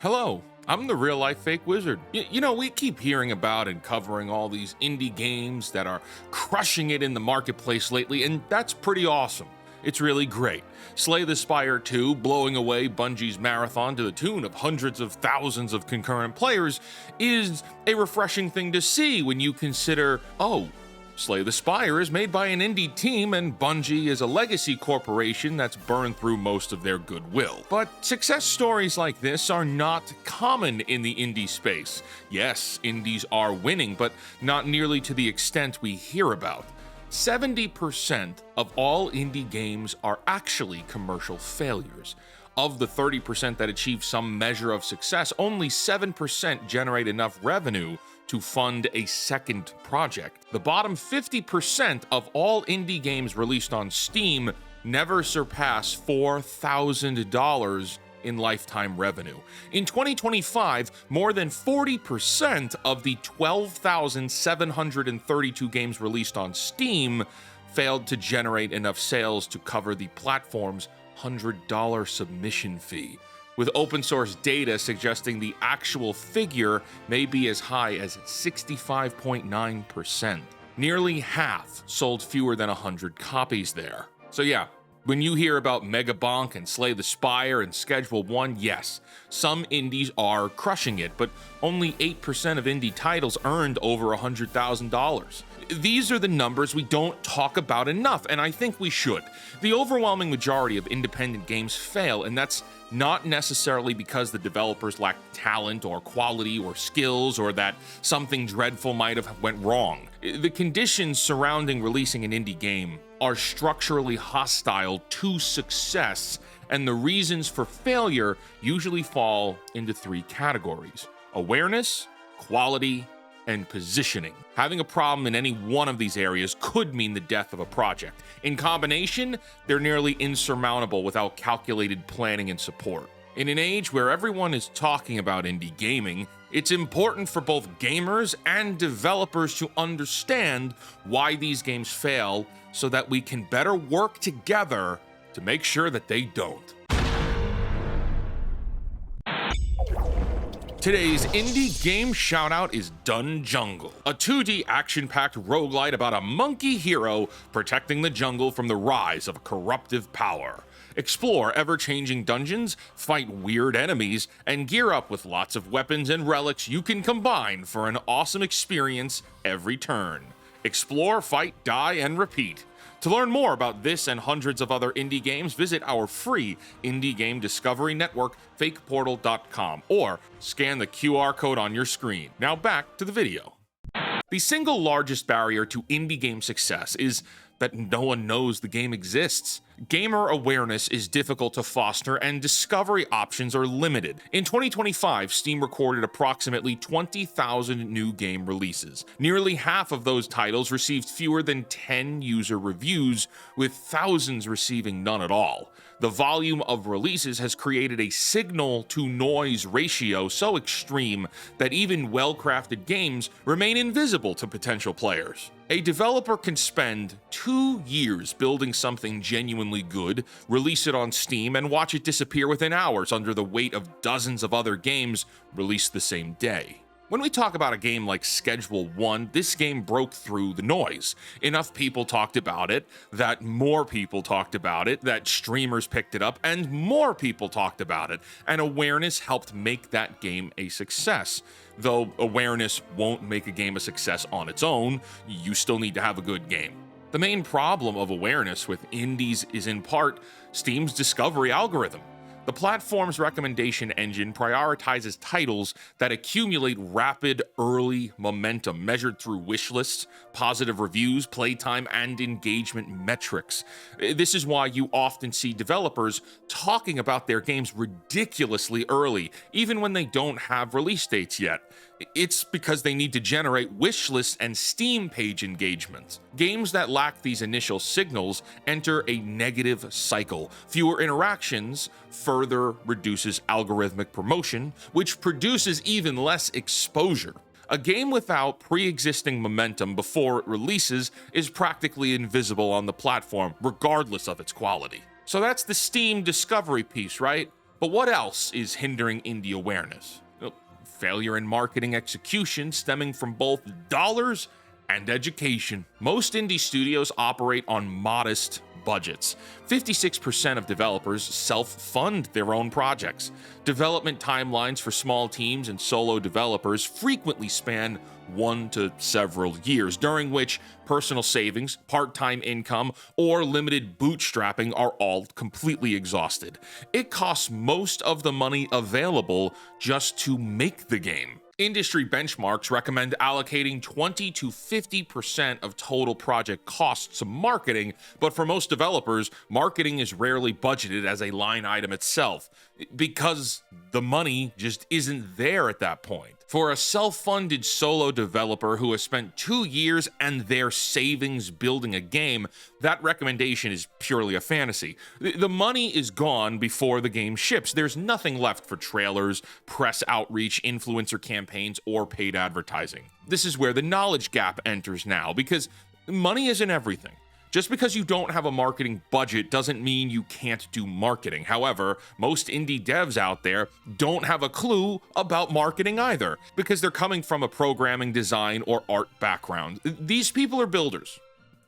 Hello, I'm the real life fake wizard. We keep hearing about and covering all these indie games that are crushing it in the marketplace lately, and that's pretty awesome. It's really great. Slay the Spire 2, blowing away Bungie's marathon to the tune of hundreds of thousands of concurrent players, is a refreshing thing to see when you consider, oh, Slay the Spire is made by an indie team, and Bungie is a legacy corporation that's burned through most of their goodwill. But success stories like this are not common in the indie space. Yes, indies are winning, but not nearly to the extent we hear about. 70% of all indie games are actually commercial failures. Of the 30% that achieve some measure of success, only 7% generate enough revenue to fund a second project. The bottom 50% of all indie games released on Steam never surpass $4,000 in lifetime revenue. In 2025, more than 40% of the 12,732 games released on Steam failed to generate enough sales to cover the platform's $100 submission fee, with open source data suggesting the actual figure may be as high as 65.9%. Nearly half sold fewer than 100 copies there. So yeah, when you hear about Megabonk and Slay the Spire and Schedule 1, yes, some indies are crushing it, but only 8% of indie titles earned over $100,000. These are the numbers we don't talk about enough, and I think we should. The overwhelming majority of independent games fail, and that's not necessarily because the developers lack talent or quality or skills, or that something dreadful might have went wrong. The conditions surrounding releasing an indie game are structurally hostile to success, and the reasons for failure usually fall into three categories: awareness, quality, and positioning. Having a problem in any one of these areas could mean the death of a project. In combination, they're nearly insurmountable without calculated planning and support. In an age where everyone is talking about indie gaming, it's important for both gamers and developers to understand why these games fail so that we can better work together to make sure that they don't. Today's indie game shoutout is Dun Jungle, a 2D action-packed roguelite about a monkey hero protecting the jungle from the rise of corruptive power. Explore ever-changing dungeons, fight weird enemies, and gear up with lots of weapons and relics you can combine for an awesome experience every turn. Explore, fight, die, and repeat. To learn more about this and hundreds of other indie games, visit our free indie game discovery network, fakeportal.com, or scan the QR code on your screen. Now back to the video. The single largest barrier to indie game success is that no one knows the game exists. Gamer awareness is difficult to foster, and discovery options are limited. In 2025, Steam recorded approximately 20,000 new game releases. Nearly half of those titles received fewer than 10 user reviews, with thousands receiving none at all. The volume of releases has created a signal-to-noise ratio so extreme that even well-crafted games remain invisible to potential players. A developer can spend 2 years building something genuinely good, release it on Steam, and watch it disappear within hours under the weight of dozens of other games released the same day. When we talk about a game like Schedule 1, this game broke through the noise. Enough people talked about it, that more people talked about it, that streamers picked it up, and more people talked about it, and awareness helped make that game a success. Though awareness won't make a game a success on its own, you still need to have a good game. The main problem of awareness with indies is in part Steam's discovery algorithm. The platform's recommendation engine prioritizes titles that accumulate rapid early momentum measured through wishlists, positive reviews, playtime, and engagement metrics. This is why you often see developers talking about their games ridiculously early, even when they don't have release dates yet. It's because they need to generate wishlists and Steam page engagements. Games that lack these initial signals enter a negative cycle. Fewer interactions further reduces algorithmic promotion, which produces even less exposure. A game without pre-existing momentum before it releases is practically invisible on the platform, regardless of its quality. So that's the Steam discovery piece, right? But But what else is hindering indie awareness? Well, failure in marketing execution stemming from both dollars and education. Most indie studios operate on modest budgets. 56% of developers self-fund their own projects. Development timelines for small teams and solo developers frequently span 1 to several years, during which personal savings, part-time income, or limited bootstrapping are all completely exhausted. It costs most of the money available just to make the game. Industry benchmarks recommend allocating 20 to 50% of total project costs to marketing, but for most developers, marketing is rarely budgeted as a line item itself, because the money just isn't there at that point. For a self-funded solo developer who has spent 2 years and their savings building a game, that recommendation is purely a fantasy. The money is gone before the game ships. There's nothing left for trailers, press outreach, influencer campaigns, or paid advertising. This is where the knowledge gap enters now, because money isn't everything. Just because you don't have a marketing budget doesn't mean you can't do marketing. However, most indie devs out there don't have a clue about marketing either, because they're coming from a programming, design, or art background. These people are builders.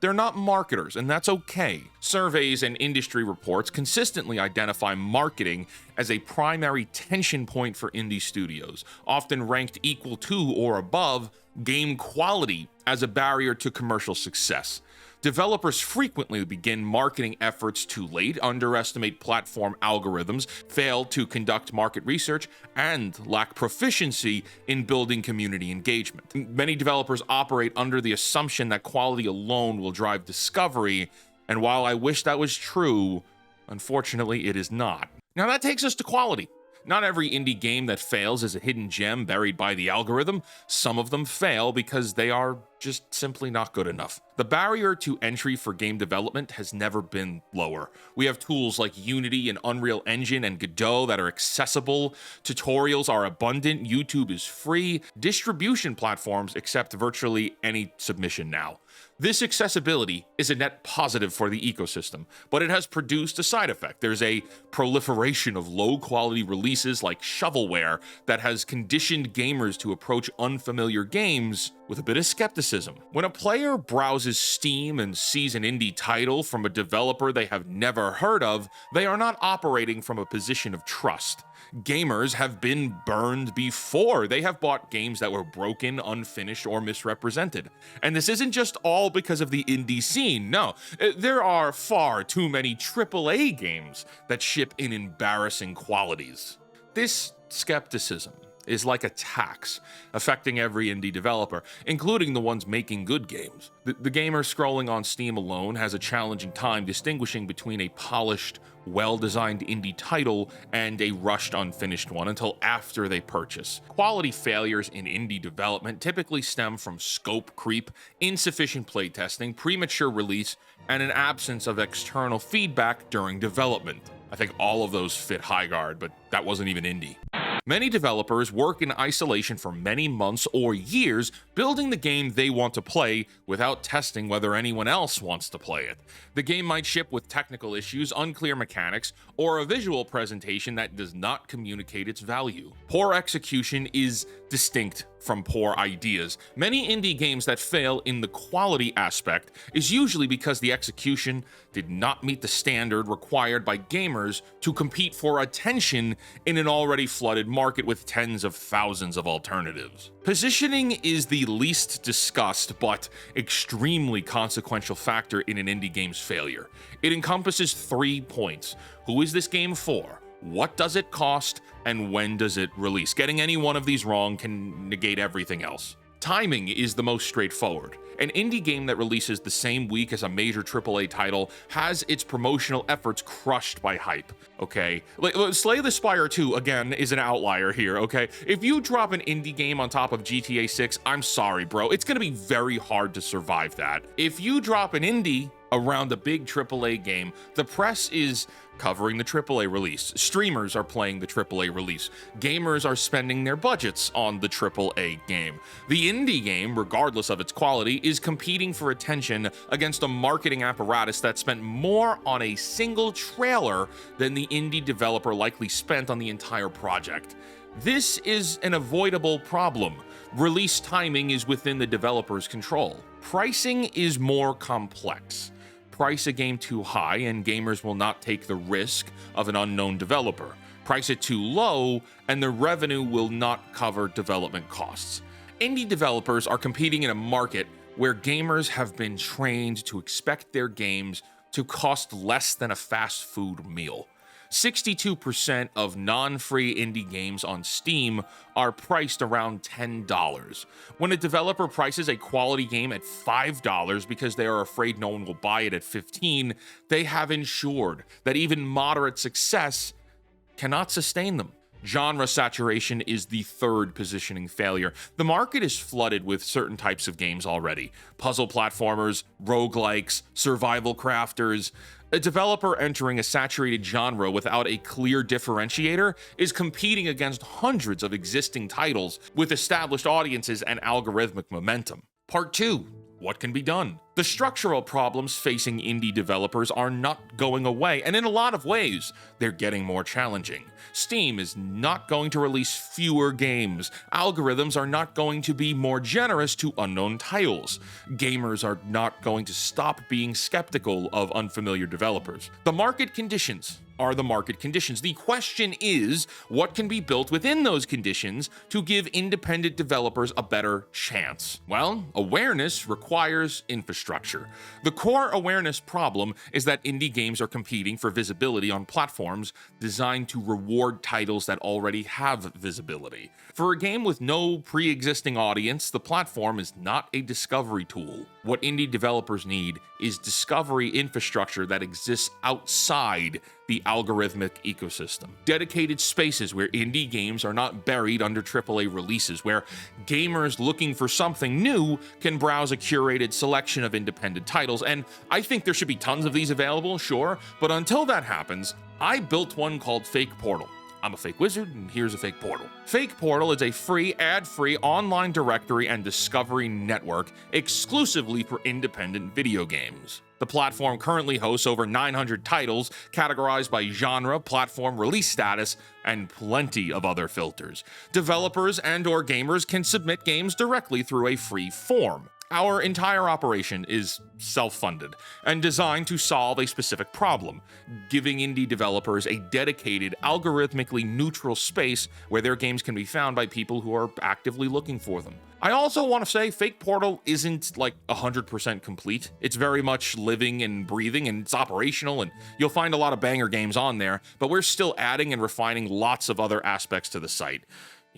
They're not marketers, and that's okay. Surveys and industry reports consistently identify marketing as a primary tension point for indie studios, often ranked equal to or above game quality as a barrier to commercial success. Developers frequently begin marketing efforts too late, underestimate platform algorithms, fail to conduct market research, and lack proficiency in building community engagement. Many developers operate under the assumption that quality alone will drive discovery, and while I wish that was true, unfortunately it is not. Now that takes us to quality. Not every indie game that fails is a hidden gem buried by the algorithm. Some of them fail because they are just simply not good enough. The barrier to entry for game development has never been lower. We have tools like Unity and Unreal Engine and Godot that are accessible. Tutorials are abundant. YouTube is free. Distribution platforms accept virtually any submission now. This accessibility is a net positive for the ecosystem, but it has produced a side effect. There's a proliferation of low-quality releases like shovelware that has conditioned gamers to approach unfamiliar games with a bit of skepticism. When a player browses Steam and sees an indie title from a developer they have never heard of, they are not operating from a position of trust. Gamers have been burned before. They have bought games that were broken, unfinished, or misrepresented. And this isn't just all because of the indie scene. No, there are far too many AAA games that ship in embarrassing qualities. This skepticism is like a tax affecting every indie developer, including the ones making good games. The gamer scrolling on Steam alone has a challenging time distinguishing between a polished, well-designed indie title and a rushed, unfinished one until after they purchase. Quality failures in indie development typically stem from scope creep, insufficient playtesting, premature release, and an absence of external feedback during development. I think all of those fit Highguard, but that wasn't even indie. Many developers work in isolation for many months or years building the game they want to play without testing whether anyone else wants to play it. The game might ship with technical issues, unclear mechanics, or a visual presentation that does not communicate its value. Poor execution is distinct from poor ideas. Many indie games that fail in the quality aspect is usually because the execution did not meet the standard required by gamers to compete for attention in an already flooded market with tens of thousands of alternatives. Positioning is the least discussed but extremely consequential factor in an indie game's failure. It encompasses 3 points. Who is this game for? What does it cost? And when does it release? Getting any one of these wrong can negate everything else. Timing is the most straightforward. An indie game that releases the same week as a major AAA title has its promotional efforts crushed by hype, okay? Slay the Spire 2, again, is an outlier here, okay? If you drop an indie game on top of GTA 6, I'm sorry, bro. It's gonna be very hard to survive that. If you drop an indie around a big AAA game, the press is covering the AAA release. Streamers are playing the AAA release. Gamers are spending their budgets on the AAA game. The indie game, regardless of its quality, is competing for attention against a marketing apparatus that spent more on a single trailer than the indie developer likely spent on the entire project. This is an avoidable problem. Release timing is within the developer's control. Pricing is more complex. Price a game too high and gamers will not take the risk of an unknown developer. Price it too low and the revenue will not cover development costs. Indie developers are competing in a market where gamers have been trained to expect their games to cost less than a fast food meal. 62% of non-free indie games on Steam are priced around $10. When a developer prices a quality game at $5 because they are afraid no one will buy it at $15, they have ensured that even moderate success cannot sustain them. Genre saturation is the third positioning failure. The market is flooded with certain types of games already. Puzzle platformers, roguelikes, survival crafters. A developer entering a saturated genre without a clear differentiator is competing against hundreds of existing titles with established audiences and algorithmic momentum. Part 2. What can be done? The structural problems facing indie developers are not going away, and in a lot of ways, they're getting more challenging. Steam is not going to release fewer games. Algorithms are not going to be more generous to unknown titles. Gamers are not going to stop being skeptical of unfamiliar developers. The market conditions are the market conditions. The question is, what can be built within those conditions to give independent developers a better chance? Well, awareness requires infrastructure. The core awareness problem is that indie games are competing for visibility on platforms designed to reward titles that already have visibility. For a game with no pre-existing audience, the platform is not a discovery tool. What indie developers need is discovery infrastructure that exists outside the algorithmic ecosystem. Dedicated spaces where indie games are not buried under AAA releases, where gamers looking for something new can browse a curated selection of independent titles. And I think there should be tons of these available, sure, but until that happens, I built one called Fake Portal. I'm a fake wizard, and here's a fake portal. Fake Portal is a free, ad-free online directory and discovery network exclusively for independent video games. The platform currently hosts over 900 titles categorized by genre, platform release status, and plenty of other filters. Developers and/or gamers can submit games directly through a free form. Our entire operation is self-funded and designed to solve a specific problem, giving indie developers a dedicated, algorithmically neutral space where their games can be found by people who are actively looking for them. I also want to say Fake Portal isn't like 100% complete. It's very much living and breathing, and it's operational, and you'll find a lot of banger games on there, but we're still adding and refining lots of other aspects to the site.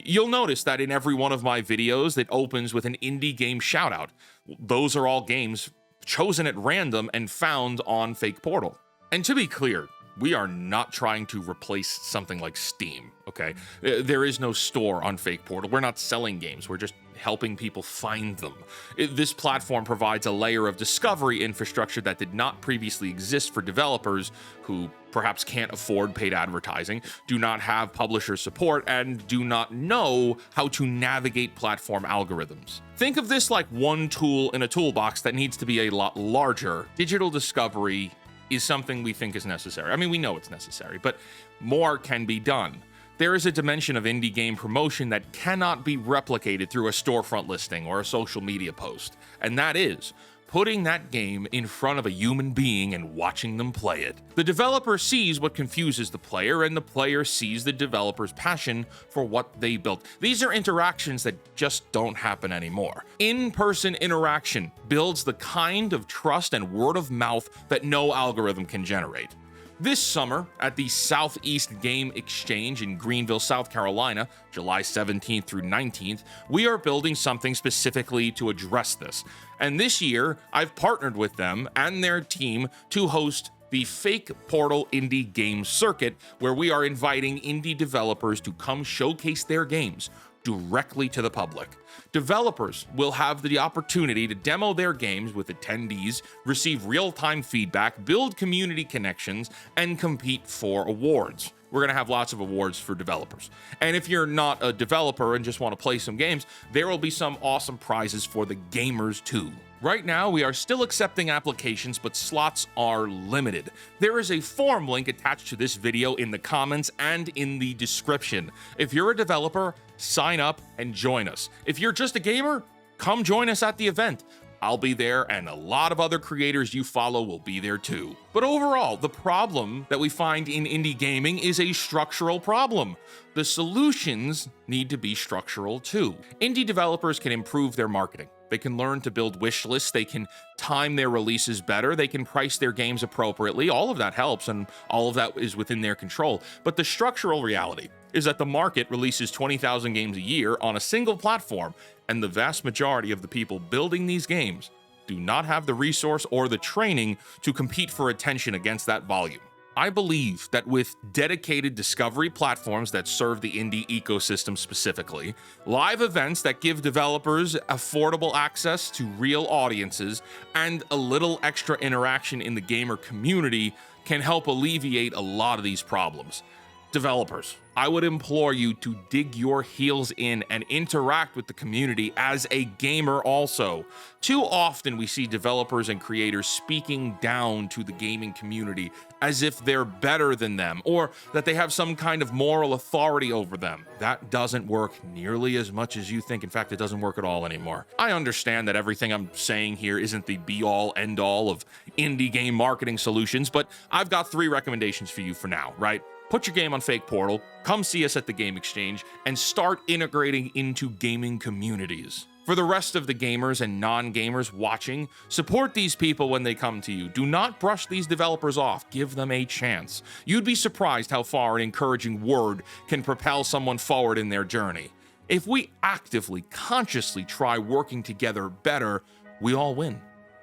You'll notice that in every one of my videos that opens with an indie game shoutout. Those are all games chosen at random and found on Fake Portal. And to be clear, we are not trying to replace something like Steam, okay? There is no store on Fake Portal. We're not selling games. We're just helping people find them. This platform provides a layer of discovery infrastructure that did not previously exist for developers who perhaps can't afford paid advertising, do not have publisher support, and do not know how to navigate platform algorithms. Think of this like one tool in a toolbox that needs to be a lot larger. Digital discovery is something we think is necessary. I mean, we know it's necessary, but more can be done. There is a dimension of indie game promotion that cannot be replicated through a storefront listing or a social media post, and that is putting that game in front of a human being and watching them play it. The developer sees what confuses the player, and the player sees the developer's passion for what they built. These are interactions that just don't happen anymore. In-person interaction builds the kind of trust and word of mouth that no algorithm can generate. This summer, at the Southeast Game Exchange in Greenville, South Carolina, July 17th through 19th, we are building something specifically to address this. And this year, I've partnered with them and their team to host the Fake Portal Indie Game Circuit, where we are inviting indie developers to come showcase their games directly to the public. Developers will have the opportunity to demo their games with attendees, receive real-time feedback, build community connections, and compete for awards. We're going to have lots of awards for developers. And if you're not a developer and just want to play some games, there will be some awesome prizes for the gamers too. Right now, we are still accepting applications, but slots are limited. There is a form link attached to this video in the comments and in the description. If you're a developer, sign up and join us. If you're just a gamer, come join us at the event. I'll be there, and a lot of other creators you follow will be there too. But overall, the problem that we find in indie gaming is a structural problem. The solutions need to be structural too. Indie developers can improve their marketing. They can learn to build wish lists, they can time their releases better, they can price their games appropriately. All of that helps, and all of that is within their control. But the structural reality is that the market releases 20,000 games a year on a single platform, and the vast majority of the people building these games do not have the resource or the training to compete for attention against that volume. I believe that with dedicated discovery platforms that serve the indie ecosystem specifically, live events that give developers affordable access to real audiences, and a little extra interaction in the gamer community can help alleviate a lot of these problems. Developers, I would implore you to dig your heels in and interact with the community as a gamer also. Too often we see developers and creators speaking down to the gaming community as if they're better than them or that they have some kind of moral authority over them. That doesn't work nearly as much as you think. In fact, it doesn't work at all anymore. I understand that everything I'm saying here isn't the be-all, end-all of indie game marketing solutions, but I've got 3 recommendations for you for now, right? Put your game on Fake Portal, come see us at the Game Exchange, and start integrating into gaming communities. For the rest of the gamers and non-gamers watching, support these people when they come to you. Do not brush these developers off. Give them a chance. You'd be surprised how far an encouraging word can propel someone forward in their journey. If we actively, consciously try working together better, we all win.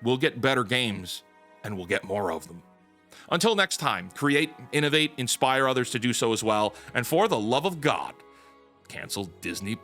We'll get better games, and we'll get more of them. Until next time, create, innovate, inspire others to do so as well, and for the love of God, cancel Disney+.